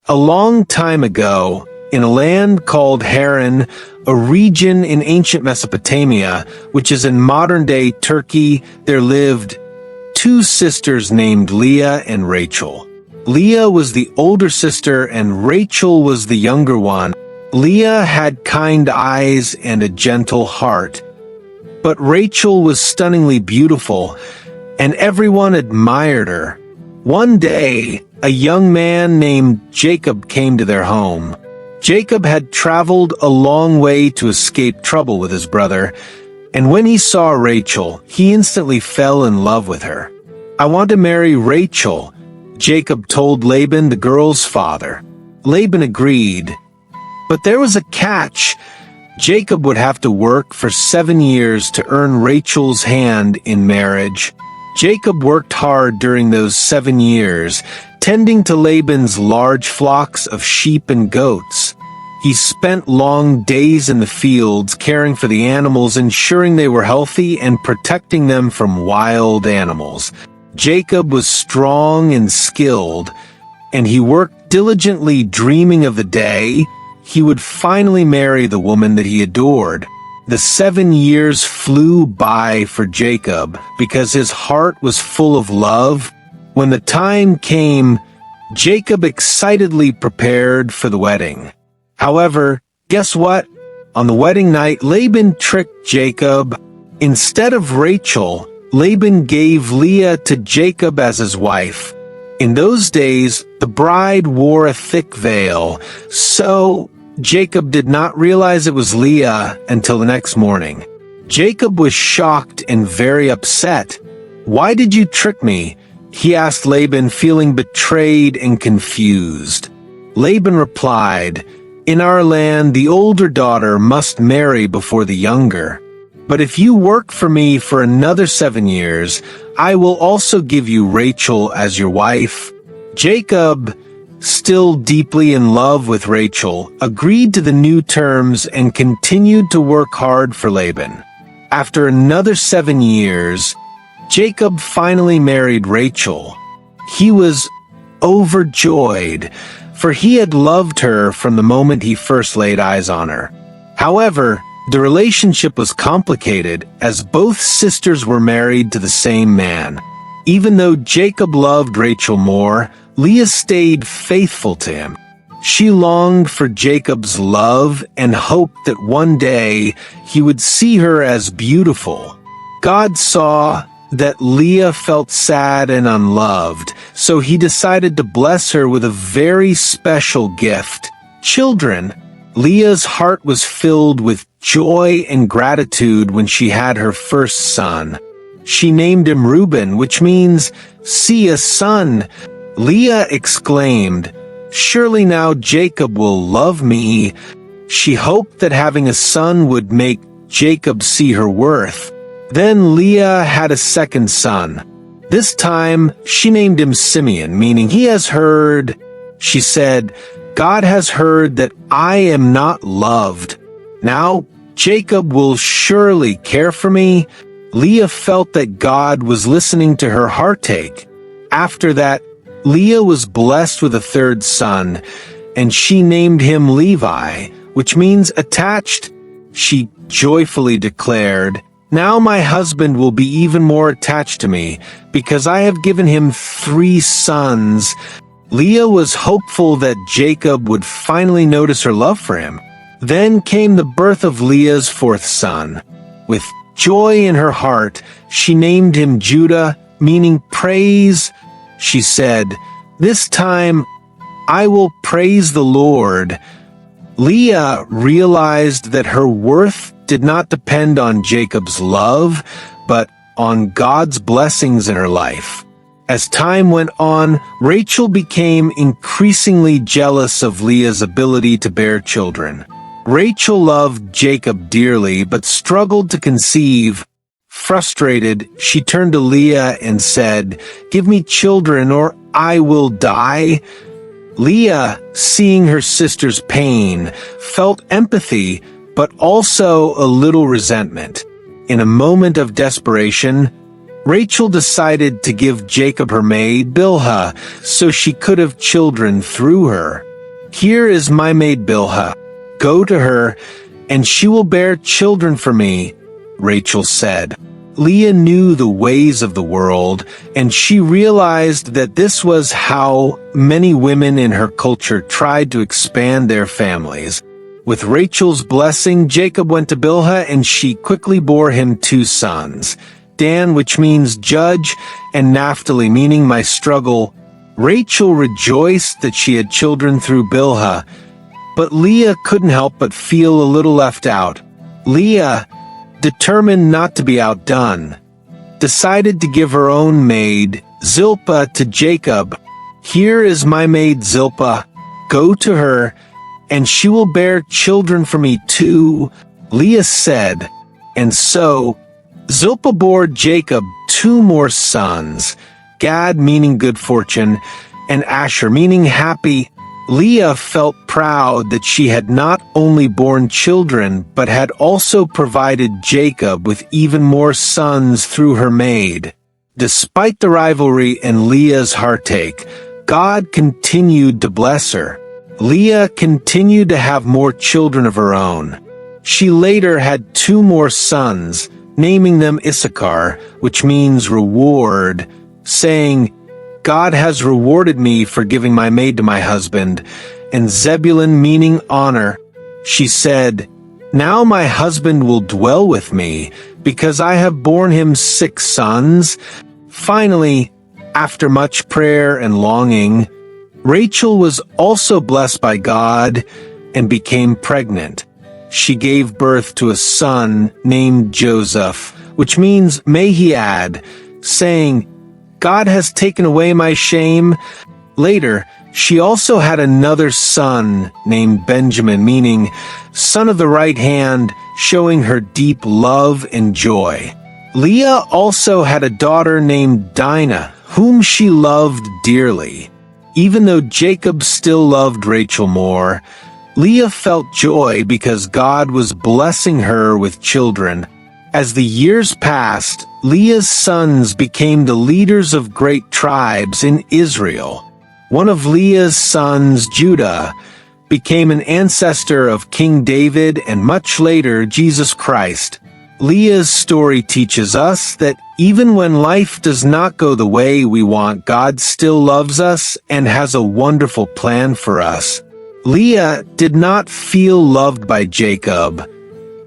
A long time ago, in a land called Haran, a region in ancient Mesopotamia, which is in modern-day Turkey, there lived two sisters named Leah and Rachel. Leah was the older sister and Rachel was the younger one. Leah had kind eyes and a gentle heart, but Rachel was stunningly beautiful, and everyone admired her. One day, a young man named Jacob came to their home. Jacob had traveled a long way to escape trouble with his brother, and when he saw Rachel, he instantly fell in love with her. "I want to marry Rachel," Jacob told Laban, the girl's father. Laban agreed, but there was a catch. Jacob would have to work for 7 years to earn Rachel's hand in marriage. Jacob worked hard during those 7 years, tending to Laban's large flocks of sheep and goats. He spent long days in the fields caring for the animals, ensuring they were healthy and protecting them from wild animals. Jacob was strong and skilled, and he worked diligently, dreaming of the day he would finally marry the woman that he adored. The 7 years flew by for Jacob because his heart was full of love. When the time came, Jacob excitedly prepared for the wedding. However, guess what? On the wedding night, Laban tricked Jacob. Instead of Rachel, Laban gave Leah to Jacob as his wife. In those days, the bride wore a thick veil, so Jacob did not realize it was Leah until the next morning. Jacob was shocked and very upset. "Why did you trick me?" he asked Laban, feeling betrayed and confused. Laban replied, "In our land, the older daughter must marry before the younger. But if you work for me for another 7 years, I will also give you Rachel as your wife." Jacob, still deeply in love with Rachel, agreed to the new terms and continued to work hard for Laban. After another 7 years, Jacob finally married Rachel. He was overjoyed, for he had loved her from the moment he first laid eyes on her. However, the relationship was complicated as both sisters were married to the same man. Even though Jacob loved Rachel more, Leah stayed faithful to him. She longed for Jacob's love and hoped that one day he would see her as beautiful. God saw that Leah felt sad and unloved, so he decided to bless her with a very special gift: children. Leah's heart was filled with joy and gratitude when she had her first son. She named him Reuben, which means, "see a son." Leah exclaimed, "Surely now Jacob will love me." She hoped that having a son would make Jacob see her worth. Then Leah had a second son. This time, she named him Simeon, meaning he has heard. She said, "God has heard that I am not loved. Now, Jacob will surely care for me." Leah felt that God was listening to her heartache. After that, Leah was blessed with a third son, and she named him Levi, which means attached. She joyfully declared, "Now my husband will be even more attached to me, because I have given him 3 sons." Leah was hopeful that Jacob would finally notice her love for him. Then came the birth of Leah's 4th son. With joy in her heart, she named him Judah, meaning praise. She said, "This time I will praise the Lord." Leah realized that her worth did not depend on Jacob's love, but on God's blessings in her life. As time went on, Rachel became increasingly jealous of Leah's ability to bear children. Rachel loved Jacob dearly, but struggled to conceive. Frustrated, she turned to Leah and said, "Give me children or I will die." Leah, seeing her sister's pain, felt empathy, but also a little resentment. In a moment of desperation, Rachel decided to give Jacob her maid, Bilhah, so she could have children through her. Here is my maid Bilhah. Go to her, and she will bear children for me, Rachel said. Leah knew the ways of the world, and she realized that this was how many women in her culture tried to expand their families. With Rachel's blessing, Jacob went to Bilhah, and she quickly bore him 2 sons, Dan, which means judge, and Naphtali, meaning my struggle. Rachel rejoiced that she had children through Bilhah, but Leah couldn't help but feel a little left out. Leah, determined not to be outdone, decided to give her own maid, Zilpah, to Jacob. Here is my maid Zilpah. Go to her, and she will bear children for me too, Leah said. And so, Zilpah bore Jacob 2 more sons, Gad, meaning good fortune, and Asher, meaning happy. Leah felt proud that she had not only borne children, but had also provided Jacob with even more sons through her maid. Despite the rivalry and Leah's heartache, God continued to bless her. Leah continued to have more children of her own. She later had 2 more sons, naming them Issachar, which means reward, saying, God has rewarded me for giving my maid to my husband, and Zebulun, meaning honor. She said, Now my husband will dwell with me, because I have borne him 6 sons. Finally, after much prayer and longing, Rachel was also blessed by God and became pregnant. She gave birth to a son named Joseph, which means may he add, saying, God has taken away my shame. Later, she also had another son named Benjamin, meaning son of the right hand, showing her deep love and joy. Leah also had a daughter named Dinah, whom she loved dearly. Even though Jacob still loved Rachel more, Leah felt joy because God was blessing her with children. As the years passed, Leah's sons became the leaders of great tribes in Israel. One of Leah's sons, Judah, became an ancestor of King David and much later Jesus Christ. Leah's story teaches us that even when life does not go the way we want, God still loves us and has a wonderful plan for us. Leah did not feel loved by Jacob,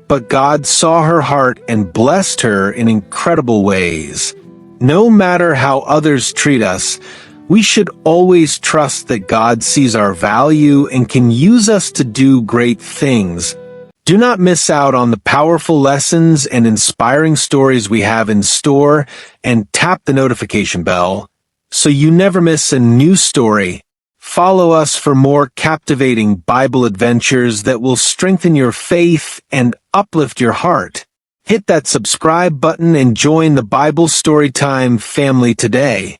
but God saw her heart and blessed her in incredible ways. No matter how others treat us, we should always trust that God sees our value and can use us to do great things. Do not miss out on the powerful lessons and inspiring stories we have in store, and tap the notification bell so you never miss a new story. Follow us for more captivating Bible adventures that will strengthen your faith and uplift your heart. Hit that subscribe button and join the Bible Storytime family today.